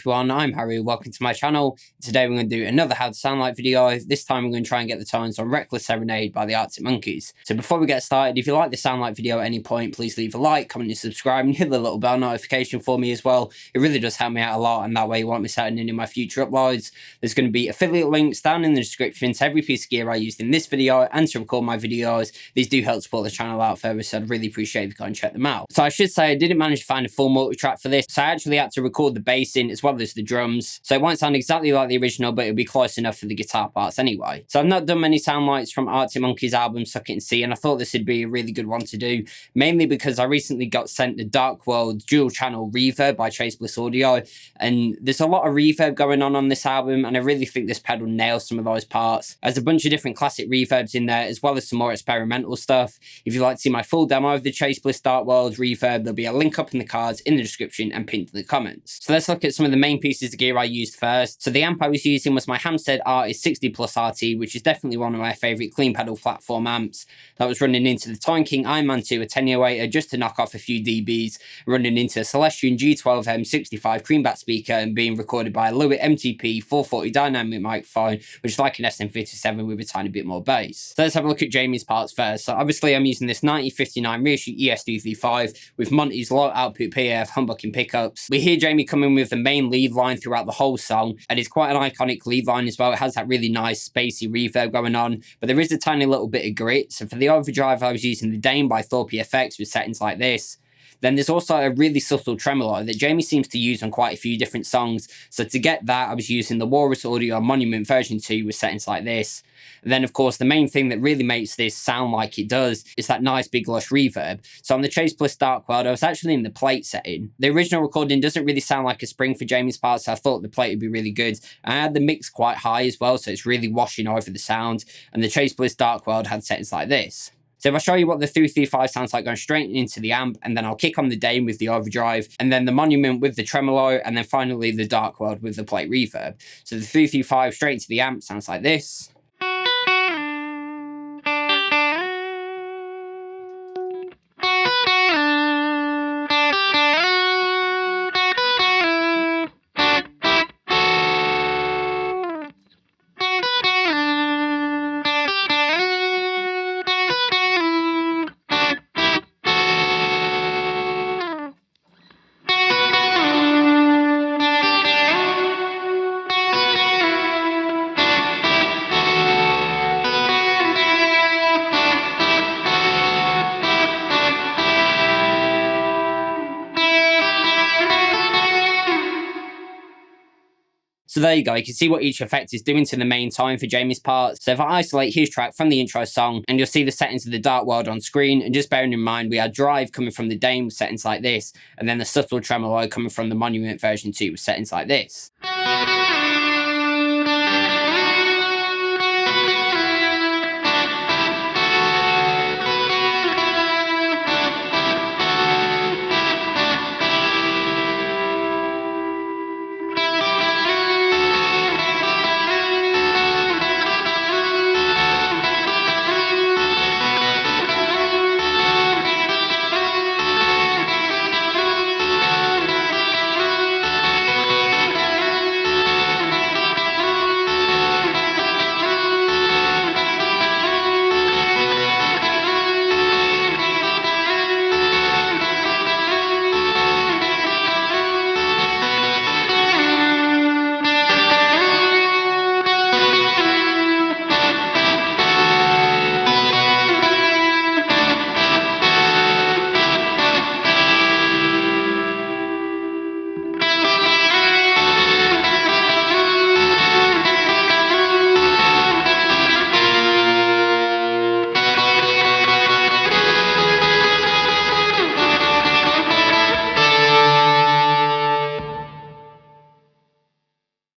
everyone, I'm Harry, welcome to my channel. Today we're going to do another how to sound like video. This time we're going to try and get the tones on Reckless Serenade by the Arctic Monkeys. So before we get started, if you like the sound like video at any point, please leave a like, comment and subscribe and hit the little bell notification for me as well. It really does help me out a lot and that way you won't miss out on any of my future uploads. There's going to be affiliate links down in the description to every piece of gear I used in this video and to record my videos. These do help support the channel out further, so I'd really appreciate if you go and check them out. So I should say I didn't manage to find a full multi-track for this, so I actually had to record the bass in as well as the drums, so it won't sound exactly like the original, but it'll be close enough for the guitar parts anyway. So I've not done many sound lights from Arctic Monkeys' album Suck It and See, and I thought this would be a really good one to do, mainly because I recently got sent the Dark World dual channel reverb by Bliss Audio, and there's a lot of reverb going on this album, and I really think this pedal nails some of those parts. There's a bunch of different classic reverbs in there, as well as some more experimental stuff. If you'd like to see my full demo of the Bliss Dark World reverb, there'll be a link up in the cards, in the description, and pinned in the comments. So let's look at some of the main pieces of gear I used first. So the amp I was using was my Hamstead Artist 60 Plus RT, which is definitely one of my favourite clean pedal platform amps. That was running into the King Ironman 2 Attenuator just to knock off a few dBs, running into a Celestion G12M 65 creamback speaker and being recorded by a Lewitt MTP440 dynamic microphone, which is like an SM57 with a tiny bit more bass. So let's have a look at Jamie's parts first. So obviously I'm using this 1959 Reissue ES235 with Montys low output PAF humbucking pickups. We hear Jamie coming with the main lead line throughout the whole song, and it's quite an iconic lead line as well. It has that really nice spacey reverb going on, but there is a tiny little bit of grit. So for the overdrive I was using the Dane by Thorpy FX with settings like this. Then there's also a really subtle tremolo that Jamie seems to use on quite a few different songs. So to get that, I was using the Walrus Audio Monument version 2 with settings like this. And then of course the main thing that really makes this sound like it does is that nice big lush reverb. So on the Bliss Dark World I was actually in the plate setting. The original recording doesn't really sound like a spring for Jamie's part, so I thought the plate would be really good. And I had the mix quite high as well, so it's really washing over the sound. And the Bliss Dark World had settings like this. So if I show you what the 335 sounds like going straight into the amp, and then I'll kick on the Dane with the overdrive, and then the Monument with the tremolo, and then finally the Dark World with the plate reverb. So the 335 straight into the amp sounds like this. So there you go, you can see what each effect is doing to the main tone for Jamie's part. So if I isolate his track from the intro song, and you'll see the settings of the Dark World on screen, and just bearing in mind we had drive coming from the Dane with settings like this, and then the subtle tremolo coming from the Monument version 2 with settings like this.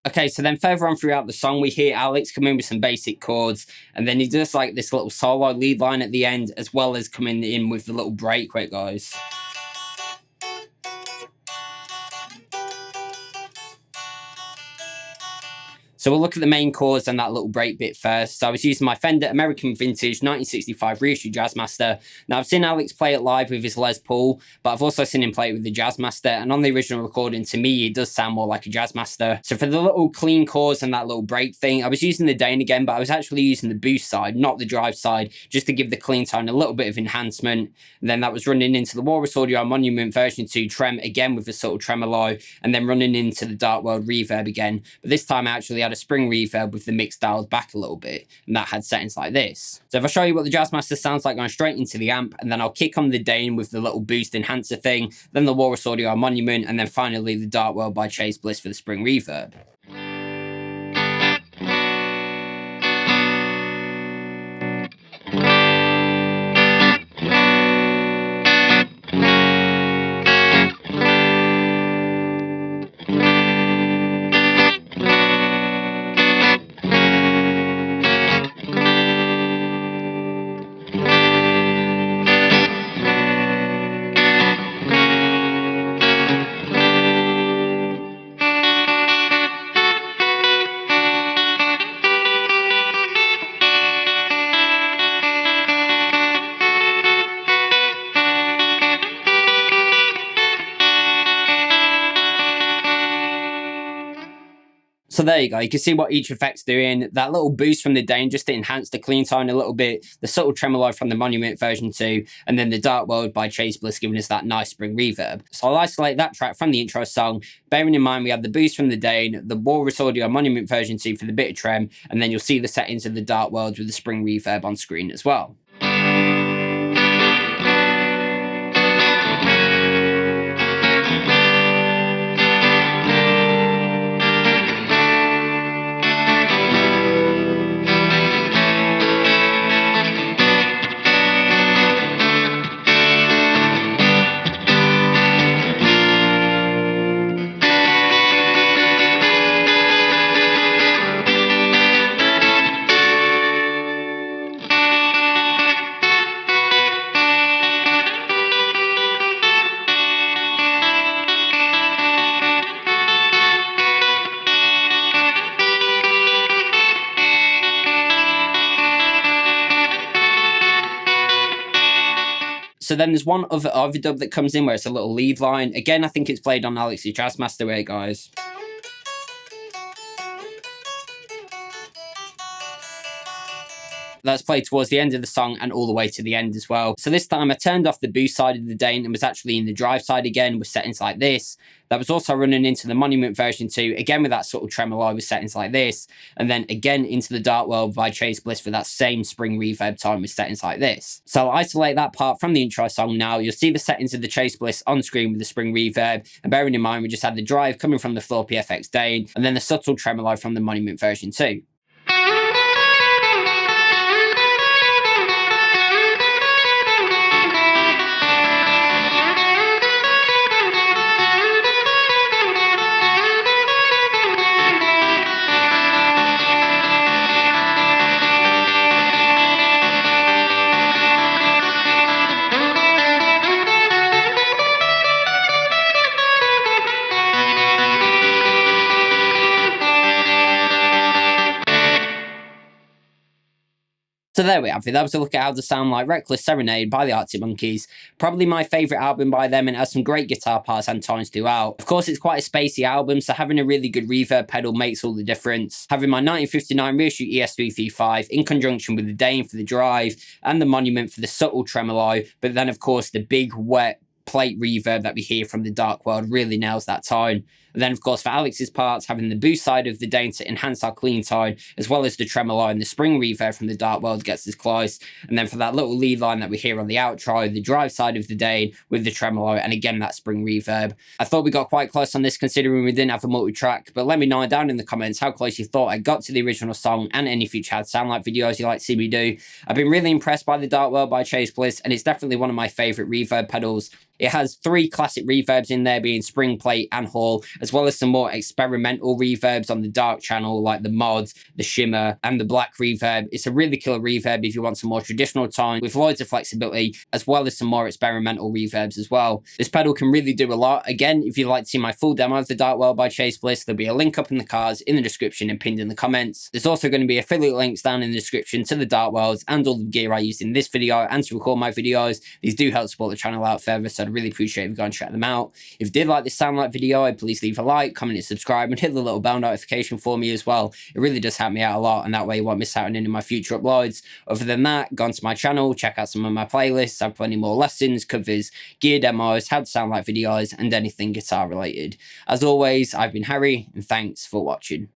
Okay, so then further on throughout the song, we hear Alex come in with some basic chords, and then he does like this little solo lead line at the end, as well as coming in with the little break where it goes. So we'll look at the main chords and that little break bit first. So I was using my Fender American Vintage 1965 Reissue Jazzmaster. Now I've seen Alex play it live with his Les Paul, but I've also seen him play it with the Jazzmaster, and on the original recording, to me, it does sound more like a Jazzmaster. So for the little clean chords and that little break thing, I was using the Dane again, but I was actually using the boost side, not the drive side, just to give the clean tone a little bit of enhancement. And then that was running into the Walrus Audio Monument version 2 trem, again with a subtle tremolo, and then running into the Dark World reverb again. But this time I actually had a spring reverb with the mix dialed back a little bit, and that had settings like this. So if I show you what the Jazzmaster sounds like going straight into the amp, and then I'll kick on the Dane with the little boost enhancer thing, then the Walrus Audio Monument, and then finally the Dark World by Chase Bliss for the spring reverb. So there you go, you can see what each effect's doing. That little boost from the Dane just to enhance the clean tone a little bit, the subtle tremolo from the Monument version 2, and then the Dark World by Chase Bliss giving us that nice spring reverb. So I'll isolate that track from the intro song, bearing in mind we had the boost from the Dane, the Walrus Audio Monument version 2 for the bit of trem, and then you'll see the settings of the Dark World with the spring reverb on screen as well. So then there's one other overdub that comes in where it's a little lead line. Again, I think it's played on Elixir Jazzmaster where it goes. That's played towards the end of the song and all the way to the end as well. So this time I turned off the boost side of the Dane and was actually in the drive side again with settings like this. That was also running into the Monument version 2, again with that sort of tremolo with settings like this, and then again into the Dark World by Chase Bliss for that same spring reverb tone with settings like this. So I'll isolate that part from the intro song now. You'll see the settings of the Chase Bliss on screen with the spring reverb, and bearing in mind we just had the drive coming from the Thorpy FX Dane, and then the subtle tremolo from the Monument version 2. So there we have it. That was a look at how to sound like Reckless Serenade by the Arctic Monkeys. Probably my favourite album by them, and it has some great guitar parts and tones throughout. Of course, it's quite a spacey album, so having a really good reverb pedal makes all the difference. Having my 1959 Reissue ES335 in conjunction with the Dane for the drive and the Monument for the subtle tremolo, but then of course the big wet plate reverb that we hear from the Dark World really nails that tone. And then of course for Alex's parts, having the boost side of the Dane to enhance our clean tone, as well as the tremolo and the spring reverb from the Dark World gets us close. And then for that little lead line that we hear on the outro, the drive side of the Dane with the tremolo and again that spring reverb. I thought we got quite close on this considering we didn't have a multi-track, but let me know down in the comments how close you thought I got to the original song and any future Had Sound Like videos you like to see me do. I've been really impressed by the Dark World by Chase Bliss, and it's definitely one of my favourite reverb pedals. It has 3 classic reverbs in there, being spring, plate and hall, as well as some more experimental reverbs on the dark channel, like the mod, the shimmer, and the black reverb. It's a really killer reverb if you want some more traditional tones with loads of flexibility, as well as some more experimental reverbs as well. This pedal can really do a lot. Again, if you'd like to see my full demo of the Dark World by Chase Bliss, there'll be a link up in the cards, in the description, and pinned in the comments. There's also going to be affiliate links down in the description to the Dark Worlds and all the gear I used in this video and to record my videos. These do help support the channel out further, so I'd really appreciate if you go and check them out. If you did like this sound like video, please leave a like, comment, and subscribe, and hit the little bell notification for me as well. It really does help me out a lot, and that way you won't miss out on any of my future uploads. Other than that, go onto my channel, check out some of my playlists. I have plenty more lessons, covers, gear demos, how to sound like videos, and anything guitar related. As always, I've been Harry, and thanks for watching.